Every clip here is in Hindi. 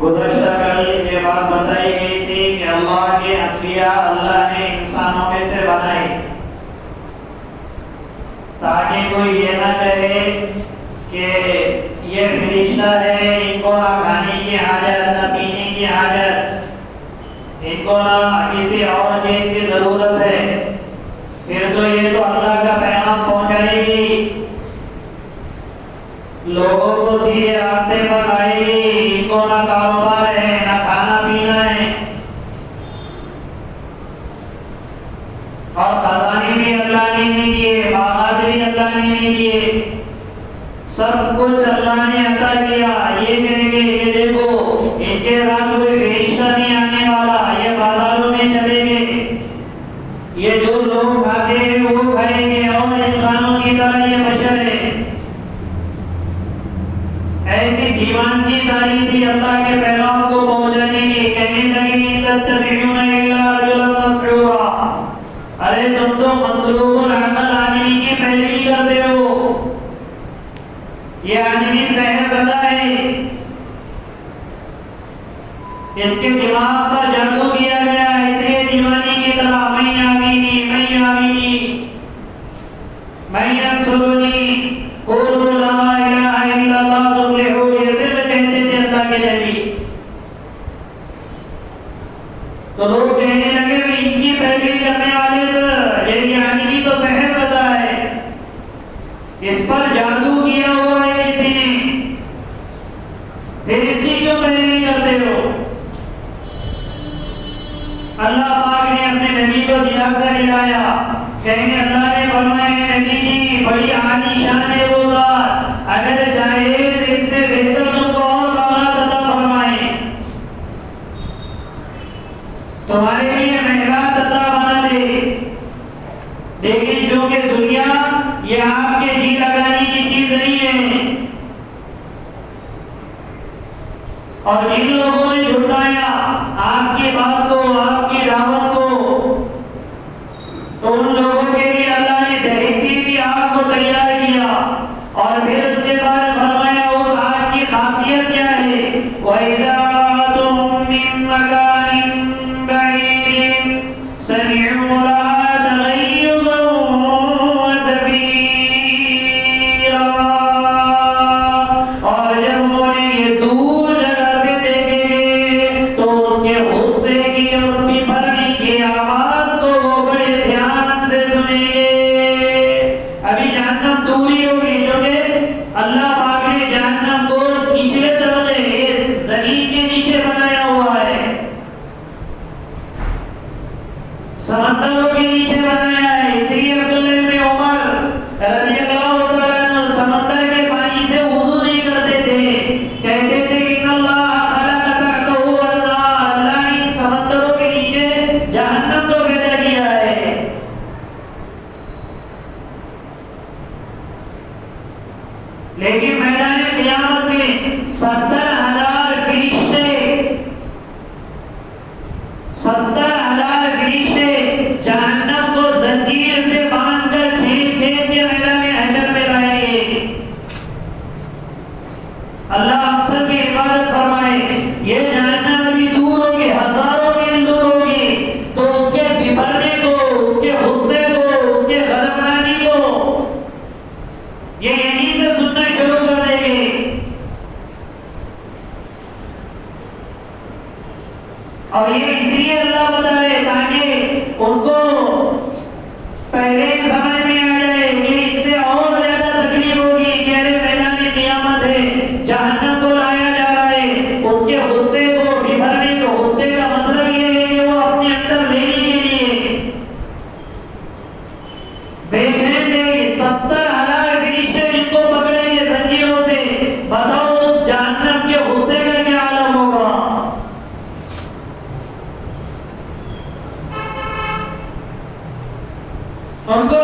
गुज़श्ता कल ये बात बताई गई थी कि अल्लाह के अंबिया अल्लाह ने इंसानों में से बनाए ताकि कोई ये ना कहे कि ये फरिश्ता है, इनको ना खाने की हाजत ना पीने की हाजत, इनको ना किसी और चीज की जरूरत है, फिर तो ये तो अल्लाह का पैगाम पहुंचाएगी, लोगों को सीधे रास्ते पर लाएगी, इनको ना कारोबार है ना खाना पीना है और खजाने भी अल्लाह ने नहीं दिए, बागात भी अल्लाह ने नहीं दिए, सब कुछ अल्लाह ने अता किया। ये कहेंगे कि देखो इनके साथ कोई फरिश्ता नहीं आने वाला, ये बाजारों में चलेंगे, ये जो लोग खाते हैं वो खाएंगे और इंसानों की तरह ये बशर है। ऐसी दीवानगी तारीफ थी अल्लाह के पैगाम को पहुंचाने की। कहने लगे इन तत्तबिऊना इल्ला रजुलन मसरूरा, अरे तुम तो मसरूरुल अमल आदमी की पैरवी करते हो, ये आदमी सहरज़दा है, इसके दिमाग पर जादू किया गया, इसलिए दीवानी की तरह मैं यामीनी मैं यंसुरुनी क़ुलू ला इलाहा इल्लल्लाह तुफ़्लिहू, ये सिर्फ कहते थे अल्लाह के नबी। तो लोग कहने लगे कि इनकी पैरवी करने वाले तो ये आदमी तो सहरज़दा है, इस पर जादू किया हुआ है किसी ने, फिर इसकी क्यों पैरवी करते हो? अल्लाह पाक ने अपने नबी को दिलासा दिलाया, कहने अल्लाह ने फरमाया नबी जी बड़ी आलीशान है वो ज़ात, अगर चाहे तो इससे बेहतर तुमको और बारात अता फरमाए, तुम्हारे लिए महरात अता बना दे, लेकिन जो कि दुनिया ये आपके जी लगाने की चीज नहीं है। और जिन लोगों ने झुठाया आपकी बात को, आपकी दावत को, तो उन लोगों के लिए अल्लाह ने दहकती हुई आग को तैयार किया और फिर उसके बाद फरमाया उस आग की खासियत क्या है, वइज़ा तुम मिन मकानिन बईदिन समिअू लहा तग़य्युज़न वज़फ़ीरा, और जब उन्हें ये दूर जगह से देखेंगे तो उसके गुस्से की और बिभरने की आवाज को वो बड़े ध्यान से सुनेंगे। अभी जहन्नम दूरी होगी, जो कि अल्लाह पाक ने जहन्नम को निचले तबके जमीन के नीचे बनाया हुआ है, समंदरों के नीचे बनाया है। इसलिए अब्दुल्लाह इब्न उमर रज़ियल्लाहु तआला अन्हु समंदर के पानी से वुज़ू नहीं करते थे, कहते थे इन्नल्लाह खलक़ तहतहु अन्नार, अल्लाह ने इन समंदरों के नीचे जहन्नम को पैदा किया है। लेकिन मैदान क़यामत में 70,000 फरिश्ते 70,000 फरिश्ते जहन्नम को जंजीर से बांध उनको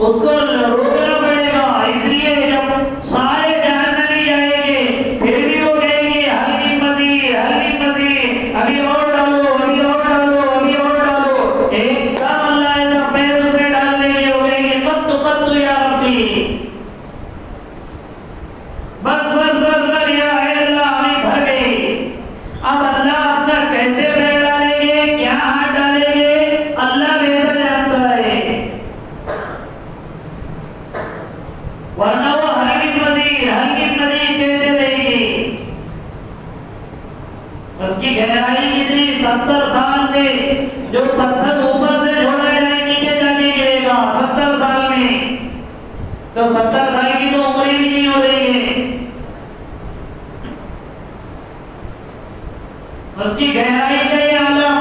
उसको रोकना पड़ेगा। इसलिए जब सारे जहन्नमी जाएंगे फिर भी वो कहेंगे हल मिन मज़ीद, अभी और डालो, अभी और डालो, अभी और डालो। एकदम अल्लाह ऐसा पैर उसमें डाल देंगे, वो कहेंगे कत्तु या रब्बी, बस बस बस बस या अल्लाह हमें भर गई। अब अल्लाह अपना कैसे पैर डालेंगे, क्या हाथ डालेंगे, अल्लाह बेहतर जानता है। वरना वो हल मिन मज़ीद कहते रहेंगे। उसकी गहराई कितनी, 70 साल से जो पत्थर ऊपर से छोड़ा जाए नीचे जाके गिरेगा 70 साल में, तो 70 साल की तो उम्र भी नहीं हो रही है। उसकी गहराई का ये आलम,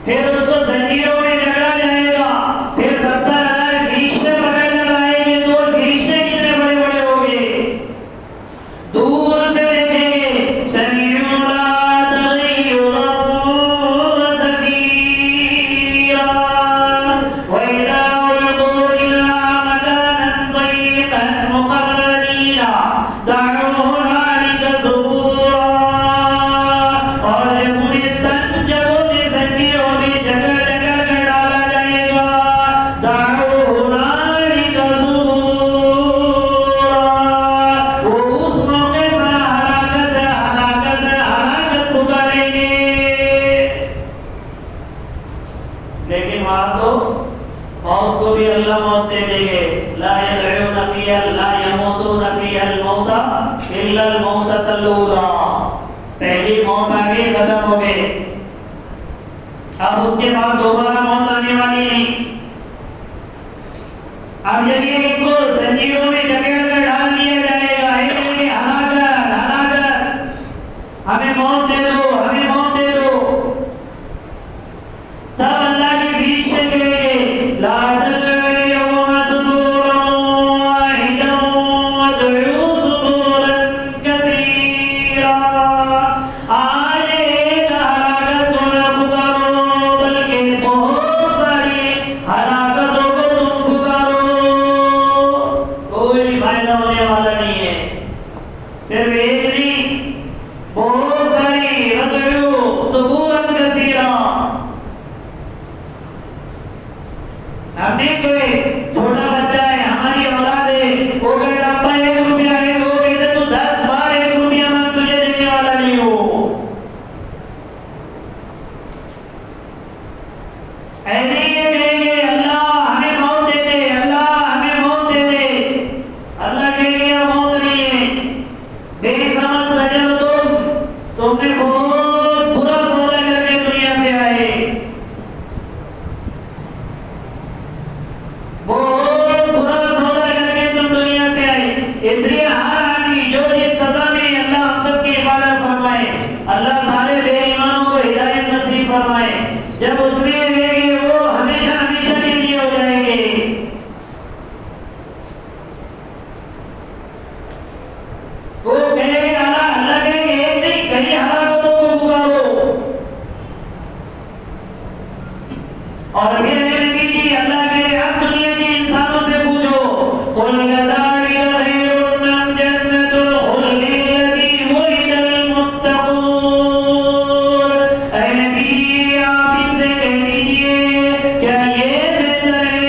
फिर उसको जंजीरों में जकड़ा जाएगा, फिर 70,000 फरिश्ते पकड़ लगाएंगे, तो फरिश्ते कितने बड़े बड़े होंगे। दूर से देखेंगे समीउला तगीरा सफीरा वइदा उल्क़ू इला मकानन ज़य्यक़न मुक़र्रनीना दअू हुनालिका ज़ुबूरा। और जब उन्हें तंग जगहों में जंजीरों में जगह जगह कर डाला जाएगा, दअू हुनालिका ज़ुबूरा, वो उस मौके पर हलाकत पुकारेंगे। लेकिन वहां तो मौत को भी अल्लाह मौत दे देंगे। ला यदऊन फिहा ला यमूतून फिहा अल-मौता इल्ला अल-मौततल ऊला। पहली मौत आ गई, खत्म हो गए, अब उसके बाद दोबारा मौत आने वाली नहीं। अब जब ये इनको जंजीरों में जकड़ कर डाल दिया जाएगा, ये हलाकत, हमें मौत दे दो, हमें मौत दे दो, तब अल्लाह की फरिश्ते कहेंगे ला तदऊ यौमा सुबूरन वाहिदन वदऊ सुबूरन कसीरा। आज एक हलाकत को न पुकारो, बल्कि बहुत सारी हलाकतों को तुम पुकारो, कोई फायदा होने वाला नहीं है। सिर्फ एक नहीं, बहुत सारी वदऊ सुबूरन कसीरा। हमने कोई छोटा बच्चा है, हमारी औलाद है, वो कहता अब्बा 1 रुपया है, वो कहते तू 10 बार 1 रुपया मैं तुझे देने वाला नहीं हूँ। ऐसे ही ये कहेंगे अल्लाह हमें मौत दे दे, अल्लाह हमें मौत दे दे। अल्लाह कहेंगे मौत नहीं है, बेसमझ सजल तुमने बहुत बुरा सौदा करके दुनिया से आए, बहुत बुरा सौदा करके तुम दुनिया से आए। इसलिए हर आदमी जो जिस सजा में अल्लाह हम सब की हिफाजत फरमाए, अल्लाह सारे बेईमानों को हिदायत नसीब फरमाए, जब उसमें रहेंगे वो हमेशा हमेशा के लिए हो जाएंगे। वो कहेंगे अल्लाह कहेंगे एक नहीं कई हलाकतों को पुकारो। और फिर नबी जी अल्लाह कहे अब दुनिया के इंसानों से पूछो, कुल कदालिका खैरुन अम जन्नतुल खुल्दी लती वुइदल मुत्तकून। ऐ नबी जी आप इनसे कह दीजिए क्या ये बेहतर है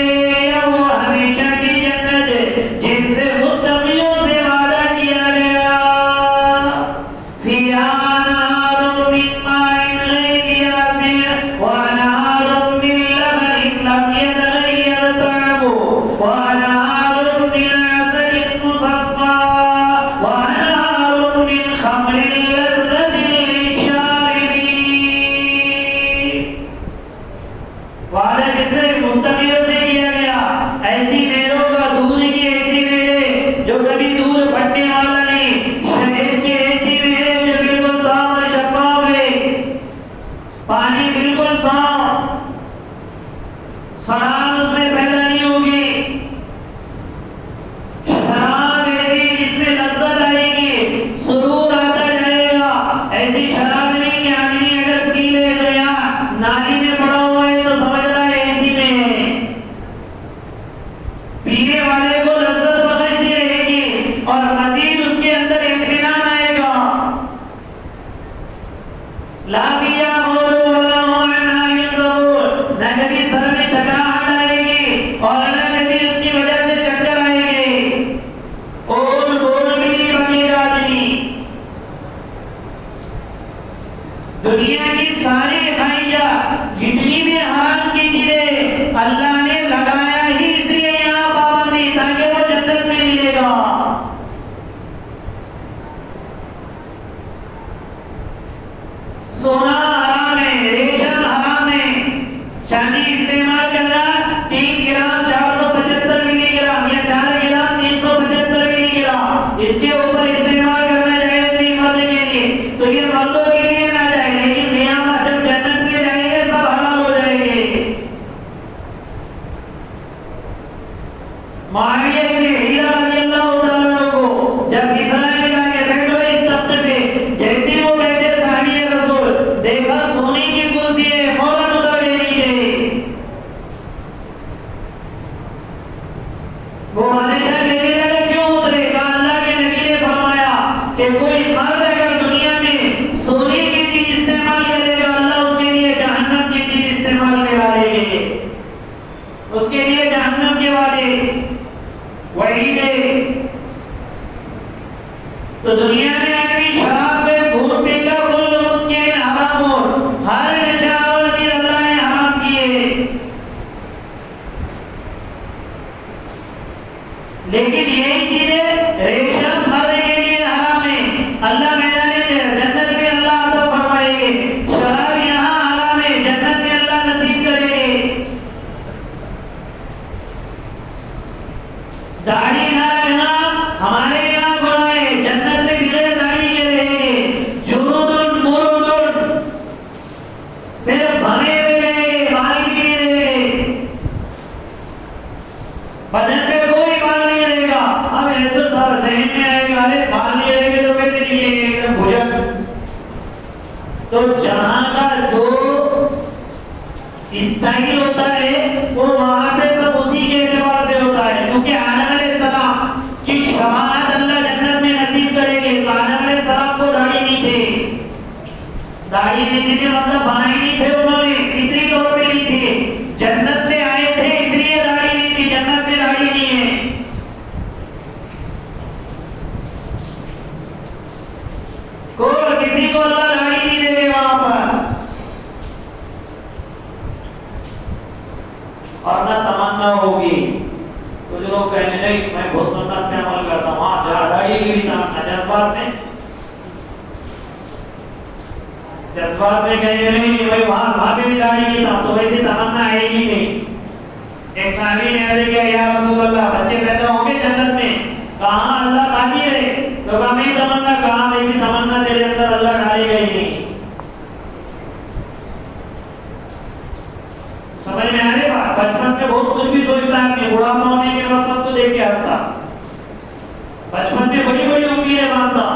या वो हमेशा की जन्नत जिनसे मुत्तकियों से वादा किया गया। फिहा अनहारुम मिन माइन गैरि आसिर व अनहारुम मिन लबनिन लम यतगय्यर तअमुहु व अनहारुम मिन असलिन मुसफ़्फ़ा व अनहारुम मिन खम्रिन लज़्ज़तिन लिश्शारिबीन। वादा किससे, मुत्तकियों से किया गया। ऐसी नहरों का, दूध की ऐसी नहरें जो कभी दूध फटने वाला नहीं, शहद की ऐसी नहरें जो बिल्कुल साफ और शफाफ है, पानी बिल्कुल साफ, शराब उसमें पैदा नहीं होगी, शराब ऐसी जिसमें लज्जत आएगी, सुरूर आता जाएगा। ऐसी शराब नहीं कि आदमी अगर पी ले तो यहाँ नाली में पड़ा हुआ है तो समझ रहा है मुआविया इब्न हीरा रज़ियल्लाहु ताला अन्हु को जब किसरा ने कहा कि बैठो इस तख्ते पे, जैसे वो बैठे सहाबी रसूल देखा सोने की कुर्सी है, फौरन उतर गए नीचे। वो बादशाह कहने लगा क्यों उतरे? कहा अल्लाह के नबी ने फरमाया कि कोई मर्द अगर दुनिया में सोने की चीज इस्तेमाल करेगा, अल्लाह उसके लिए जहन्नम की चीज इस्तेमाल करा देंगे, उसके लिए जहन्नम के वाले वही दे। तो दुनिया में आदमी शराब पे घूट पीगा, कुल मुस्किन हराम हो, हर नशावर की अल्लाह ने हराम किए। लेकिन यही चीजें रेशम मर्द के लिए हराम है, अल्लाह मैदान जन्नत में अल्लाह अता फरमाएंगे। शराब यहाँ हराम है, जन्नत में अल्लाह नसीब करेंगे। दाढ़ी ना रखना हमारे यहाँ गुनाह है, जन्नत में बिना दाढ़ी के रहेंगे। जुनूदुन मुरुदुन सिर्फ भरे हुए रहेंगे, बाल भी नहीं रहेंगे, बदन पे कोई बाल नहीं रहेगा। अब ऐसा सारा जहन में आएगा, अरे बाल नहीं रहेंगे तो कैसे निकलेंगे एकदम भुजंग। तो जहां का जो स्टाइल होता है वो वहां पे सब उसी के एतबार से होता है। क्योंकि आदम अलैहिस्सलाम की शफाअत अल्लाह जन्नत में नसीब करेंगे। तो आदम अलैहिस्सलाम को दाढ़ी नहीं थे, दाढ़ी नहीं थी मतलब बनाई नहीं थे उन्होंने, फितरी तौर पे नहीं थे, जन्नत से आए थे इसलिए दाढ़ी नहीं थी, जन्नत में दाढ़ी नहीं है। को किसी को अल्लाह दाढ़ी नहीं देंगे वहां पर, और ना तमन्ना होगी। कुछ लोग कहने लगे मैं बहुत सुन्नत पे अमल करता हूँ, हाँ जहाँ दाढ़ी की भी तमन्ना, जज्बात में कहेंगे नहीं भाई वहाँ पे भी दाढ़ी की था, तो वैसे तमन्ना आएगी नहीं। एक साहबी ने अर्ज़ किया या रसूल अल्लाह बच्चे पैदा होंगे जन्नत में? कहाँ अल्लाह खाली है, तो कहा मैं तमन्ना, कहाँ वैसी तमन्ना तेरे अंदर अल्लाह डालेगा ही नहीं। समझ में आ रही बात? बचपन में बहुत कुछ भी सोचता है, अपने बुढ़ापा होने के बाद सबको देख के हंसता, बचपन में बड़ी बड़ी उम्मीदें बांधता,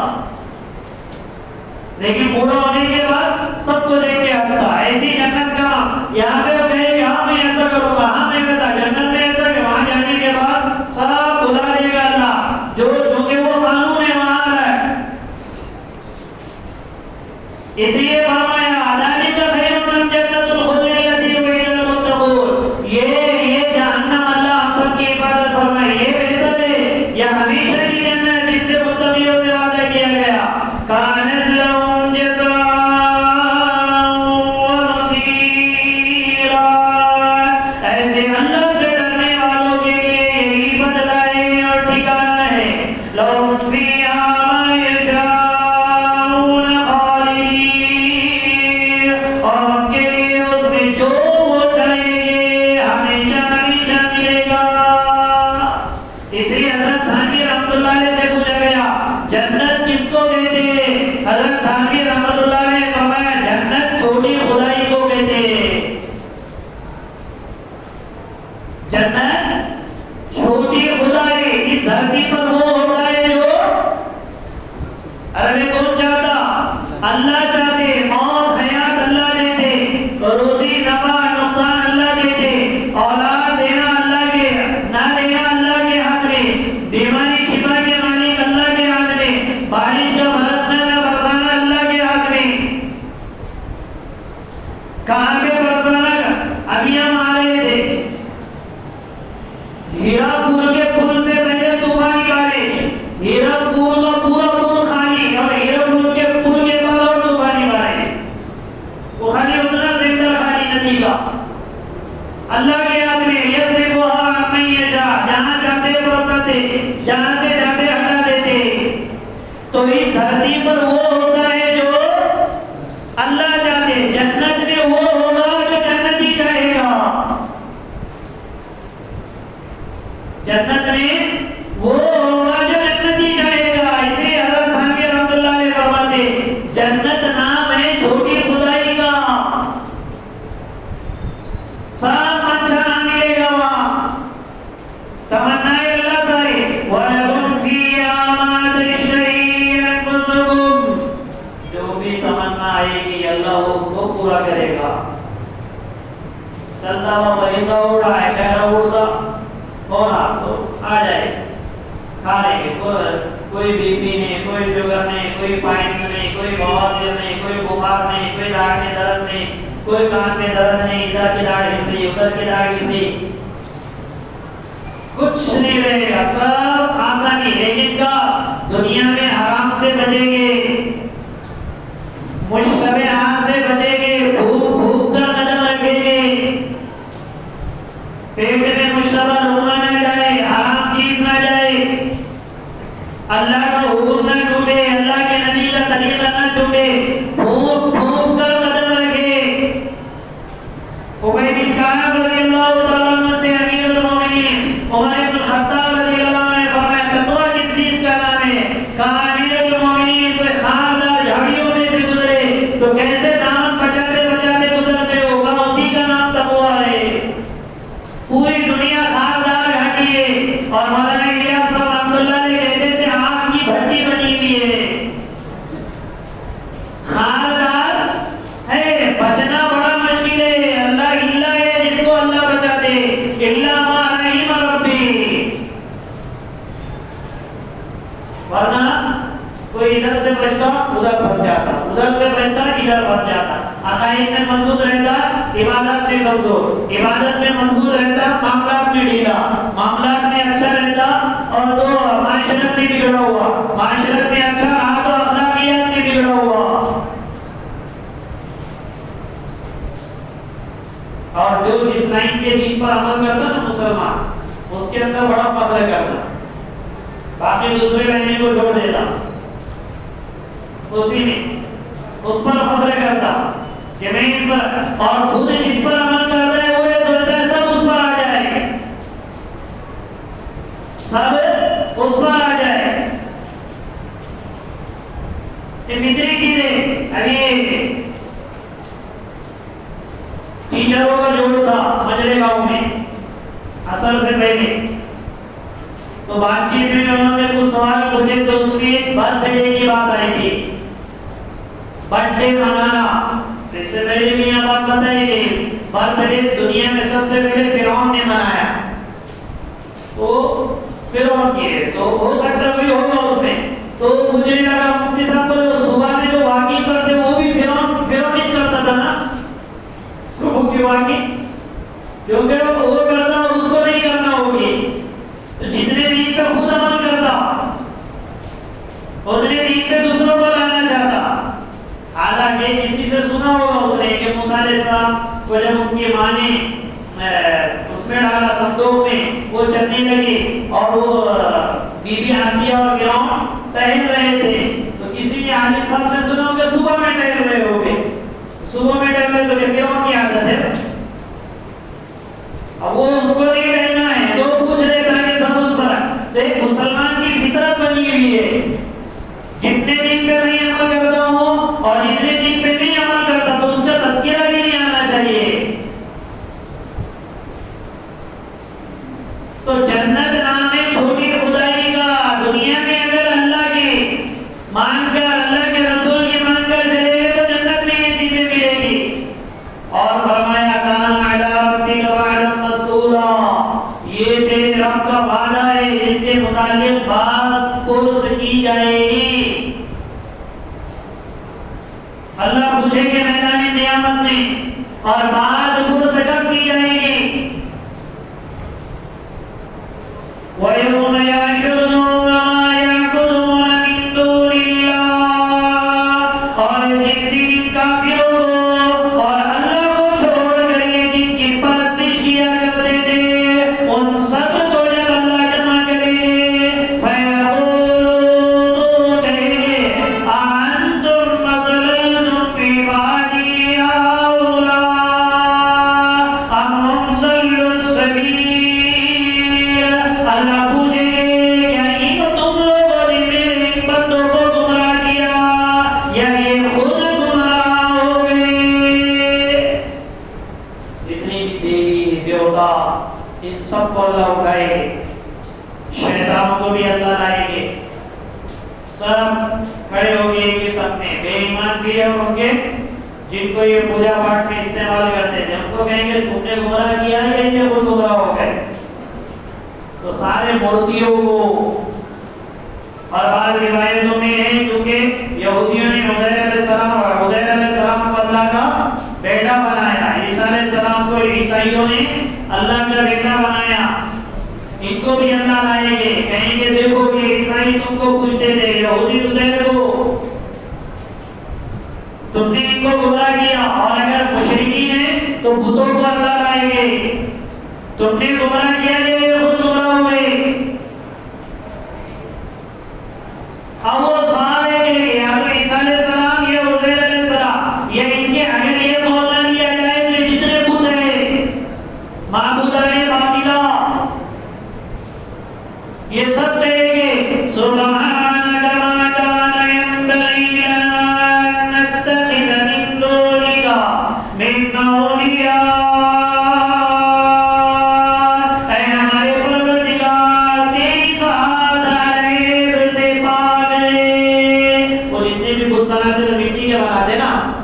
लेकिन बूढ़ा होने के बाद सबको देख के हंसता। ऐसी जन्नत का यहाँ पे कहेंगे हाँ मैं ऐसा करूंगा, हाँ मैं बता जन्नत में ऐसा कि वहां जाने के बाद सब बुला देगा अल्लाह, जो चूंकि वो कानून है वहां आ रहा है। इसलिए फरमाया अदानी का खैरुन जन्नतुल खुल्द लती वइदल मुत्तक़ून, ये जहन्नम अल्लाह हम सब की हिफाजत फरमाए, ये बेहतर है, ये हमेशा की जन्नत जिससे मुत्तक़ियों से वादा किया गया। कानत लहुम जज़ाअन व मसीरा, ऐसे अल्लाह से डरने वालों के लिए यही बदला है और ठिकाना है। लहुम फ़ीहा मा यशाऊन खालिदीन, और उनके लिए उसमें जो वो चाहेंगे हमेशा हमेशा मिलेगा। इसलिए हज़रत थानवी रहमतुल्लाह अलैह से पूछा गया जन्नत किसको कहते हैं? हज़रत थानवी रहमतुल्लाह अलैह ने फरमाया जन्नत छोटी खुदाई को कहते हैं। जन्नत छोटी खुदाई, इस धरती पर वो होता है जो अरे कौन चाहता? अल्लाह चाहते, मौत हयात अल्लाह देते, रोजी नफा नुकसान अल्लाह देते, औलाद देना अल्लाह के, ना देना अल्लाह के हाथ में, बीमारी शिफा के मालिक अल्लाह के हाथ में, बारिश का बरसना ना बरसाना अल्लाह के हाथ में। कहाँ पे बरसाना? अभी हम आ रहे थे हीरापुर के पुल से पहले तूफानी बारिश, हीरापुर का पूरा पुल खाली और हीरापुर के पुल के बाद और तूफानी बारिश, वो खाली उतना सेंटर खाली नदी का, अल्लाह के हाथ में। यस्रिफुहा अम्मन यशा, जहाँ जाते बरसाते, जहाँ से जाते हटा देते। तो इस धरती पर वो होता है जो अल्लाह चाहते, जन्नत में वो होगा जो जन्नती चाहेगा, जन्नत में वो होगा जो जन्नती चाहेगा। इसलिए हज़रत थानवी रहमतुल्लाह अलैह फरमाते जन्नत नाम है छोटी खुदाई का, सब अच्छा मिलेगा वहाँ, तमन्नाएं चलता हुआ परिंदा उड़ रहा है, कह रहा उड़ता कौन आप तो आ जाए खा लेंगे। कोई बीपी नहीं, कोई शुगर नहीं, कोई पाइल्स नहीं, कोई बवासीर नहीं, कोई बुखार नहीं, कोई दाढ़ में दर्द नहीं, कोई कान में दर्द नहीं, इधर की दाढ़ गिर रही, उधर की दाढ़ गिर रही, कुछ नहीं रहेगा, सब आसानी। लेकिन का दुनिया में हराम से बचेंगे, मुश्तबिहात से बचेंगे, भूख भूख कर कदम रखेंगे, पेट में मुश्तबा लुकमा न जाए, हराम चीज न जाए, अल्लाह का हुक्म न टूटे, अल्लाह के नबी का तरीका न टूटे, भूख भूख कर कदम रखे। उबय बिन काब रज़ियल्लाहु तआला अन्हु से अमीरुल मोमिनीन उमर इब्न खत्ताब रज़ियल्लाहु अन्हु ने फरमाया, तकवा किस चीज का नाम है? कहा अमीरुल मोमिनीन कोई खारदार झाड़ियों में से गुजरे तो कैसे दामन बचाते बचाते गुजरते होगा, उसी का नाम तकवा है। पूरी दुनिया खारदार घाटी है और मौलाना इलियास रहमतुल्लाह ने कहते थे आग की भट्टी बनी हुई है, खारदार है, बचना बड़ा मुश्किल है। अल्लाह इल्ला है जिसको अल्लाह बचा दे, इल्ला मा रहीम रब्बी, वरना कोई इधर से बचता उधर फंस जाता, उधर से बचता इधर फंस जाता, अकाईद में मजबूत रहता, इबादत में कमजोर, इबादत में मजबूत रहता, मामलात में ढीला, मामलात में अच्छा रहता और तो माशरत में बिगड़ा हुआ, माशरत में अच्छा रहा तो अखलाकियात में बिगड़ा हुआ। और जो जिस लाइन के दीन पर अमल करता ना मुसलमान, उसके अंदर बड़ा फख्र करता, बाकी दूसरे लाइन को छोड़ देता, उसी में उस पर फख्र करता जमीन पर, और खुद जिस पर अमल करता है वो ये सोचता है सब उस पर आ जाए, सब उस पर आ जाए। ये फितरी चीजें। अभी टीचरों का जोड़ था मजरे गांव में असर से पहले, तो बातचीत में उन्होंने कुछ सवाल पूछे, तो उसमें बर्थडे की बात आई थी, बर्थडे मनाना। इससे पहले भी यह बात बताई गई, बर्थडे दुनिया में सबसे पहले फिरौन ने मनाया, तो फिरौन की, तो हो सकता कोई होगा उसमें। तो मुझे लगा मुफ्ती साहब को सुबह में जो वाकी करते वो भी फिरौन ही करता था ना, सुबह की वाकी, क्योंकि वो करना और उसको नहीं करना होगी, तो जितने दीन पे खुद अमल करता उतने दीन पे दूसरों को लाना चाहता। हालांकि किसी से सुना होगा उसने कि मूसा अलैहिस्सलाम को जब उनकी माँ ने उसमें डाला संदूक में, वो चलने लगी और वो बीबी आसिया और फिरौन टहल रहे थे, तो किसी ने आलिम साहब से सुना होगा सुबह में टहल रहे होंगे, सुबह में टहल रहे तो फिरौन की आदत है, अब वो उनको नहीं रहना है तो पूछ रहे ताकि सब उस पर। तो एक मुसलमान की फितरत बनी हुई है, जितने दिन पे मैं अमल करता हूँ और जितने दिन पे नहीं अमल करता तो उसका तज़किरा भी नहीं आना चाहिए। तो जन्नत नाम है छोटी खुदाई का, दुनिया में अगर अल्लाह की मानकर, अल्लाह के रसूल की मानकर चलेंगे तो जन्नत में ये चीजें मिलेगी। और फरमाया कान अला रब्बिका वअदन मस्ऊला, ये तेरे रब का वादा है, इसके मुतालिक बात पुरस की जाएगी। अल्लाह पूछेंगे मैदान क़यामत में, और बात पुरस कब की जाएगी? वयौम यहशुरुहुम मा यअबुदून मिन दूनिल्लाह, और जिन दिन काफिरों को और अल्लाह को छोड़कर जिनकी परस्तिश किया करते थे उन सब को जब अल्लाह जमा करेंगे, फयक़ूलू, तो कहेंगे अंतुम मज़ललतुम फी वादी औला अम हम ज़ल्लुस सबील। अल्लाह पूछेंगे क्या इन तुम लोगों ने मेरे इन बंदों को गुमराह किया या ये खुद गुमराह हो गए? जितनी भी देवी देवता इन सब को अल्लाह उठाएंगे, शैतानों को भी अल्लाह लाएंगे, सब खड़े होंगे एक सामने, बेईमान भी होंगे जिनको ये पूजा पाठ में इस्तेमाल करते थे, उनको कहेंगे तुमने गुमराह किया या इनके खुद गुमराह हो गए। तो सारे मूर्तियों को, और बाद रिवायतों में है क्योंकि यहूदियों ने उज़ैर अलैहिस्सलाम को अल्लाह का बेटा बनाया, ईसा अलैहिस्सलाम को ईसाइयों ने अल्लाह का बेटा बनाया, इनको भी अल्लाह लाएंगे, कहेंगे देखो ये ईसाई तुमको पूछते थे, यहूदी उज़ैर को, तुमने इनको गुमराह किया। और अगर मुशरिकीन है तो बुतों को अल्लाह लाएंगे, तुमने गुमराह किया, ये खुद गुमराह हुए। अब वो सारे या तो ईसा अलैहिस्सलाम या उज़ैर अलैहिस्सलाम या इनके अगर ये बोलना लिया जाए तो जितने बुत है माबूदाने बातिला ये सब कहेंगे सुब्हानक मा काना यंबगी लना अन नत्तखिज़ मिन दूनिका मिन औलिया।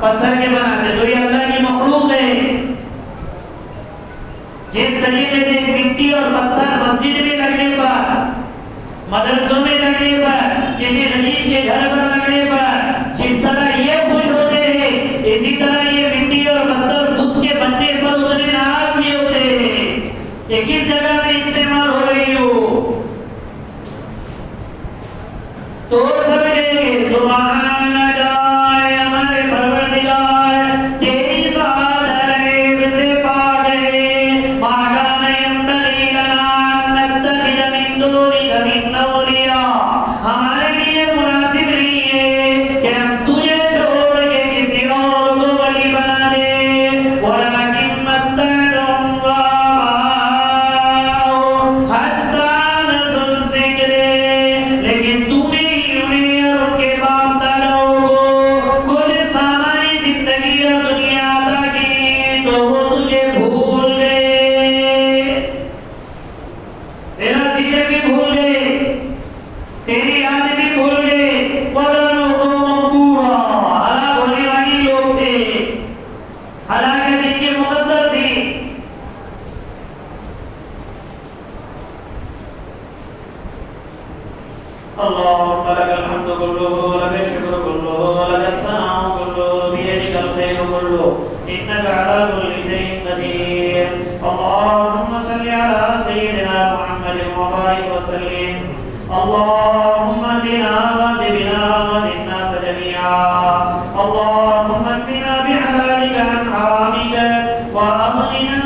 पत्थर के बनाते तो ये अल्लाह की मखलूक है। जिस तरीके से मिट्टी और पत्थर मस्जिद में लगने पर, मदरसों में लगने पर, किसी गरीब के घर पर लगने पर जिस तरह ये खुश होते हैं, इसी तरह ये मिट्टी और पत्थर बुत के बनने पर उतने नाराज भी होते हैं। ये किस जगह में इस्तेमाल हो रही हो तो सब कहेंगे सुभानक हमारे परवरदिगार तेरी ज़ात गैब से पाक है, मा काना यंबगी लना अन नत्तखिज़ मिन दूनिका मिन औलिया, हमारे लिए मुनासिब नहीं है कि हम तुझे छोड़ के किसी और को वली बना दे। वलाकिन मत्तअतहुम व आबाअहुम हत्ता नसू ज़िक्र, लेकिन तूने ही उन्हें और उनके बाप दादाओं को कुछ सामान्य जिंदगी और दुनिया अता की तो वो तुझे भूल गए, तेरा जिक्र भी भूल गए, तेरी याद भी भूल गए। वकानू कौमन बूरा, हलाक होने वाले लोग थे, हलाकत इनकी मुकद्दर थी। अल्लाहुम्मा लकल हम्दु कुल्लुहु व लकश शुक्रू कुल्लुहु व लकस सनाउ कुल्लुहु बियदिकल खैरु कुल्लुहु इन्नका अला कुल्ली शैइन कदीर। अल्लाहुम्मा सल्लि अला सय्यिदिना मुहम्मदिन व बारिक व सल्लिम। अल्लाहुम्मा इhdina वहdi बिना वहदिन नास जमीआ। अल्लाहुम्मा इकफिना बिहलालिका अन हरामिका व अगनिना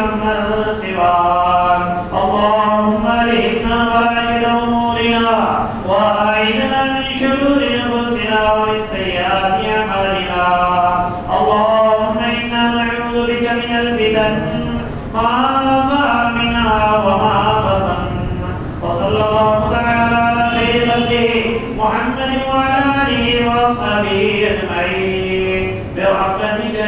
अम्मन सिवाक। अल्लाहुम्मा अलहिमना मराशिद उमूरिना व अईदना मिन शुरूरि अनफुसिना व मिन सय्यिआति अमालिना। अल्लाहुम्मा इन्ना नऊज़ु बिका मिनल फितन मा ज़हरा मिन्हा व मा बतन। व सल्लल्लाहु तआला अला खैरि खल्क़िही मुहम्मदिन व अला आलिहि व अस्हाबिही अजमईन बिरहमतिका